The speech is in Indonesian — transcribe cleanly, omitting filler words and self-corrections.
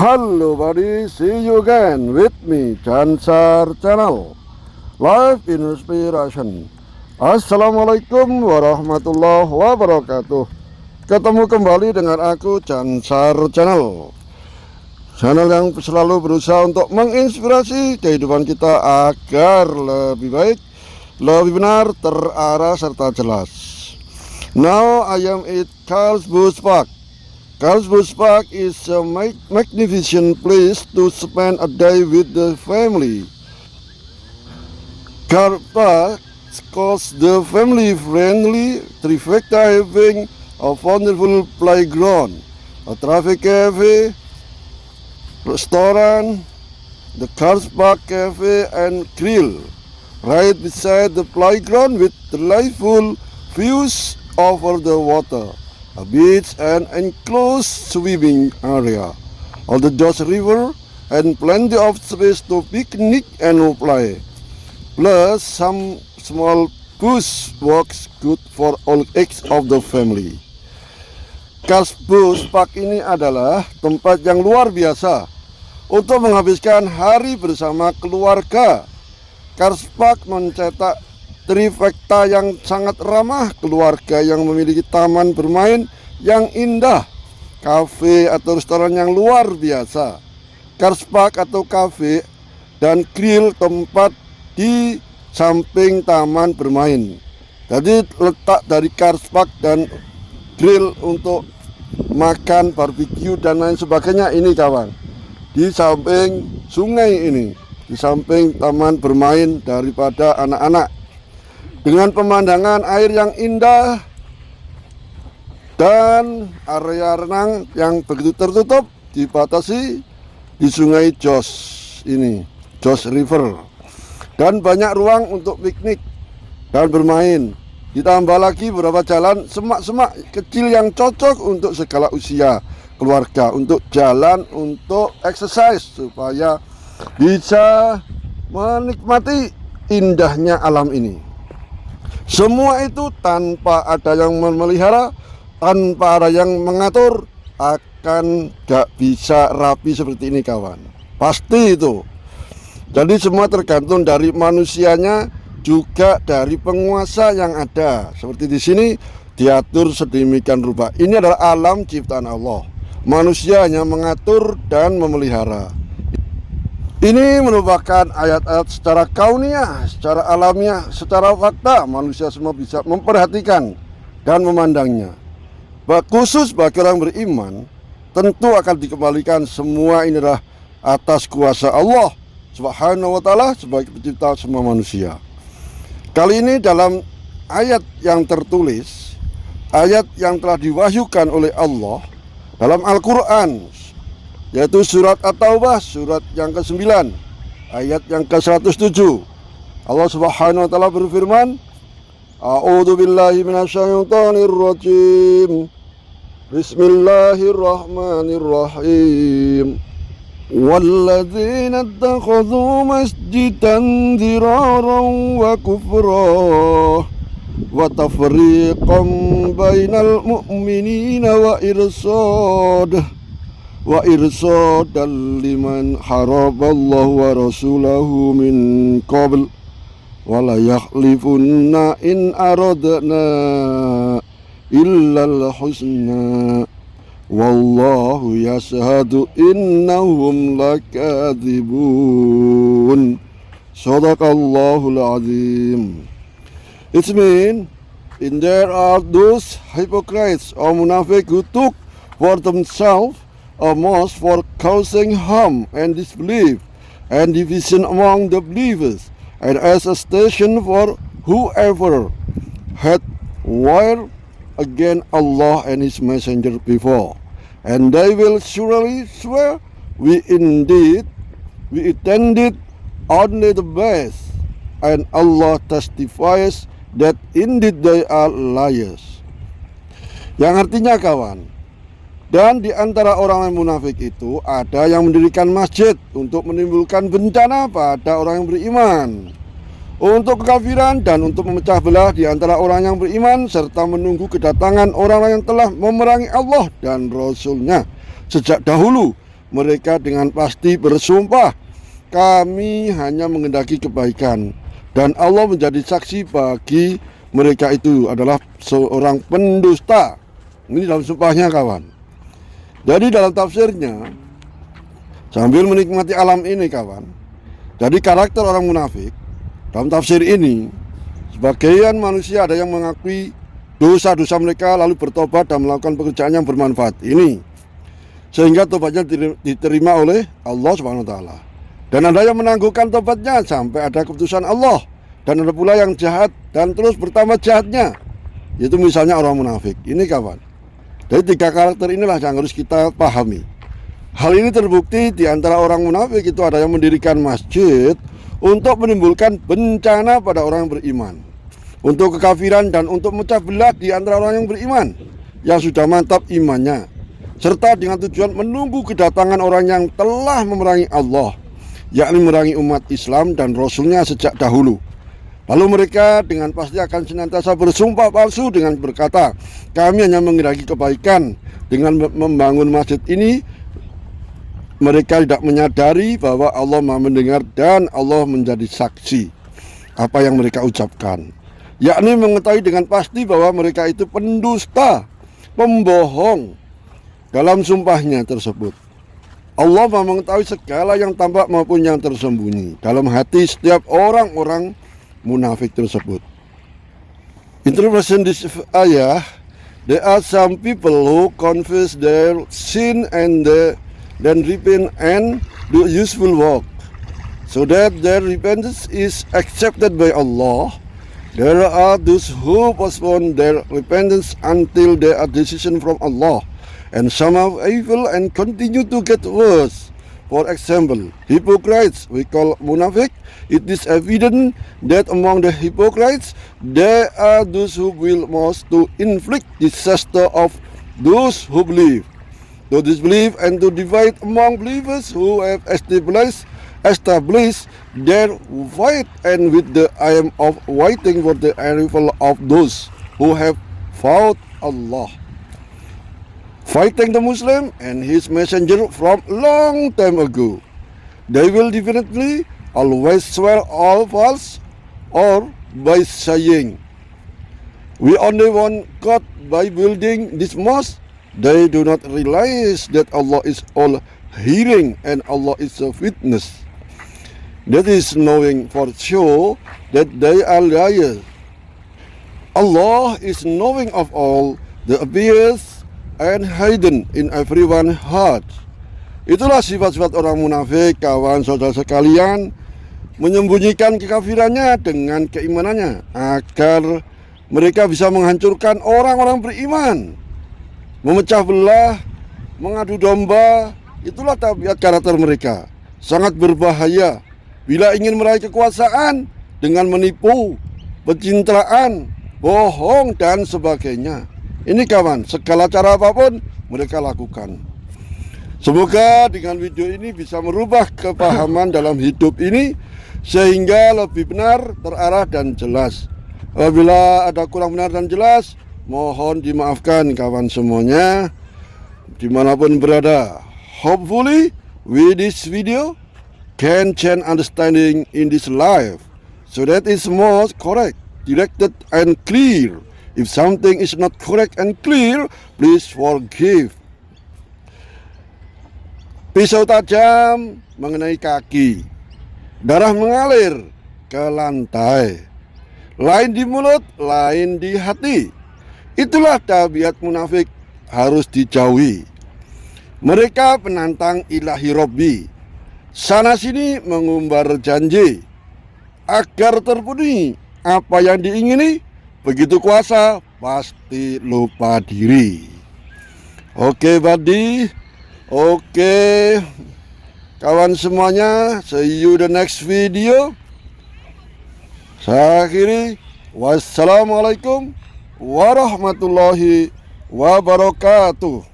Hello buddy, see you again with me, Chansar Channel Live Inspiration. Assalamualaikum warahmatullahi wabarakatuh. Ketemu kembali dengan aku, Chansar Channel, channel yang selalu berusaha untuk menginspirasi kehidupan kita agar lebih baik, lebih benar, terarah, serta jelas. Now I am at Carlsbad Park. Carlsbad Park is a magnificent place to spend a day with the family. Carlsbad calls the family-friendly trifecta, having a wonderful playground, a traffic cafe, restaurant, the Carlsbad Cafe and Grill, right beside the playground with delightful views over the water, a beach and enclosed swimming area, on the Josh River, and plenty of space to picnic and play. Plus some small bush walks good for all ages of the family. Carlsbad Park ini adalah tempat yang luar biasa untuk menghabiskan hari bersama keluarga. Carlsbad Park mencetak trifecta yang sangat ramah keluarga yang memiliki taman bermain yang indah, kafe atau restoran yang luar biasa. Carlsbad Park atau kafe dan grill tempat di samping taman bermain. Jadi letak dari Carlsbad Park dan grill untuk makan, barbeque dan lain sebagainya ini kawan. Di samping sungai ini, di samping taman bermain daripada anak-anak, dengan pemandangan air yang indah dan area renang yang begitu tertutup dibatasi di sungai Josh ini, Josh River, dan banyak ruang untuk piknik dan bermain. Ditambah lagi beberapa jalan semak-semak kecil yang cocok untuk segala usia keluarga, untuk jalan, untuk exercise supaya bisa menikmati indahnya alam ini. Semua itu tanpa ada yang memelihara, tanpa ada yang mengatur, akan gak bisa rapi seperti ini kawan. Pasti itu. Jadi semua tergantung dari manusianya, juga dari penguasa yang ada. Seperti di sini diatur sedemikian rupa. Ini adalah alam ciptaan Allah. Manusia hanya mengatur dan memelihara. Ini merupakan ayat-ayat secara kauniyah, secara alamiah, secara fakta. Manusia semua bisa memperhatikan dan memandangnya. Khusus bagi orang beriman, tentu akan dikembalikan semua ini adalah atas kuasa Allah Subhanahu wa ta'ala sebagai pencipta semua manusia. Kali ini dalam ayat yang tertulis, ayat yang telah diwahyukan oleh Allah dalam Al-Quran, yaitu surat At-Taubah, surat yang ke-9, ayat yang ke-107. Allah Subhanahu wa ta'ala berfirman, A'udzu billahi minasyaitonir rajim. Bismillahirrahmanirrahim. Walladzina ittakhadhu masjidan diraran wa kufra wa tafriqan bainal mu'minina wa irsadan liman haraballahu wa rasulahu min qabl wa la yakhlifunna in aradna illal husna wallahu yashhadu innahum lakadzibun. Shadaqallahul azim. It means, in there are those hypocrites or munafiq who took for themselves a mosque for causing harm and disbelief and division among the believers, and as a station for whoever had warred against Allah and His Messenger before. And they will surely swear, we intended only the best, and Allah testifies that indeed they are liars. Yang artinya kawan, dan di antara orang yang munafik itu ada yang mendirikan masjid untuk menimbulkan bencana pada orang yang beriman, untuk kekafiran dan untuk memecah belah di antara orang yang beriman, serta menunggu kedatangan orang-orang yang telah memerangi Allah dan Rasul-Nya sejak dahulu, mereka dengan pasti bersumpah, kami hanya menghendaki kebaikan, dan Allah menjadi saksi bagi mereka itu adalah seorang pendusta. Ini dalam sumpahnya kawan. Jadi dalam tafsirnya, sambil menikmati alam ini kawan, jadi karakter orang munafik dalam tafsir ini, sebagian manusia ada yang mengakui dosa-dosa mereka lalu bertobat dan melakukan pekerjaan yang bermanfaat ini, sehingga tobatnya diterima oleh Allah Subhanahu wa taala. Dan ada yang menangguhkan tobatnya sampai ada keputusan Allah, dan ada pula yang jahat dan terus bertambah jahatnya, yaitu misalnya orang munafik. Ini kawan. Jadi 3 karakter inilah yang harus kita pahami. Hal ini terbukti di antara orang munafik itu ada yang mendirikan masjid untuk menimbulkan bencana pada orang yang beriman, untuk kekafiran dan untuk memecah belah di antara orang yang beriman yang sudah mantap imannya, serta dengan tujuan menunggu kedatangan orang yang telah memerangi Allah, yakni memerangi umat Islam dan Rasulnya sejak dahulu. Lalu mereka dengan pasti akan senantiasa bersumpah palsu dengan berkata, kami hanya menghendaki kebaikan. Dengan membangun masjid ini, mereka tidak menyadari bahwa Allah Maha mendengar dan Allah menjadi saksi apa yang mereka ucapkan, yakni mengetahui dengan pasti bahwa mereka itu pendusta, pembohong dalam sumpahnya tersebut. Allah Maha mengetahui segala yang tampak maupun yang tersembunyi dalam hati setiap orang-orang munafik tersebut. Interpretation this ayah, there are some people who confess their sin and then repent and do useful work, so that their repentance is accepted by Allah. There are those who postpone their repentance until there are decision from Allah, and some are evil and continue to get worse. For example, hypocrites we call munafik. It is evident that among the hypocrites there are those who will most to inflict disaster of those who believe, to disbelieve and to divide among believers who have established their faith, and with the aim of waiting for the arrival of those who have fought Allah, fighting the Muslim and his messenger from long time ago. They will definitely always swear all false, or by saying, we only want God by building this mosque. They do not realize that Allah is all hearing and Allah is a witness. That is knowing for sure that they are liars. Allah is knowing of all the affairs and hidden in everyone's heart. Itulah sifat-sifat orang munafik, kawan saudara sekalian, menyembunyikan kekafirannya dengan keimanannya agar mereka bisa menghancurkan orang-orang beriman, memecah belah, mengadu domba. Itulah tabiat karakter mereka. Sangat berbahaya bila ingin meraih kekuasaan dengan menipu, pencitraan, bohong dan sebagainya. Ini kawan, segala cara apapun mereka lakukan. Semoga dengan video ini bisa merubah kepahaman dalam hidup ini sehingga lebih benar, terarah dan jelas. Apabila ada kurang benar dan jelas, mohon dimaafkan kawan semuanya dimanapun berada. Hopefully with this video can change understanding in this life, so that is more correct, directed and clear. If something is not correct and clear, please forgive. Pisau tajam mengenai kaki, darah mengalir ke lantai, lain di mulut, lain di hati. Itulah tabiat munafik, harus dijauhi. Mereka penantang ilahi Robbi, sana sini mengumbar janji agar terpenuhi apa yang diingini. Begitu kuasa pasti lupa diri. Oke buddy, oke kawan semuanya, see you the next video. Saya akhiri, wassalamualaikum warahmatullahi wabarakatuh.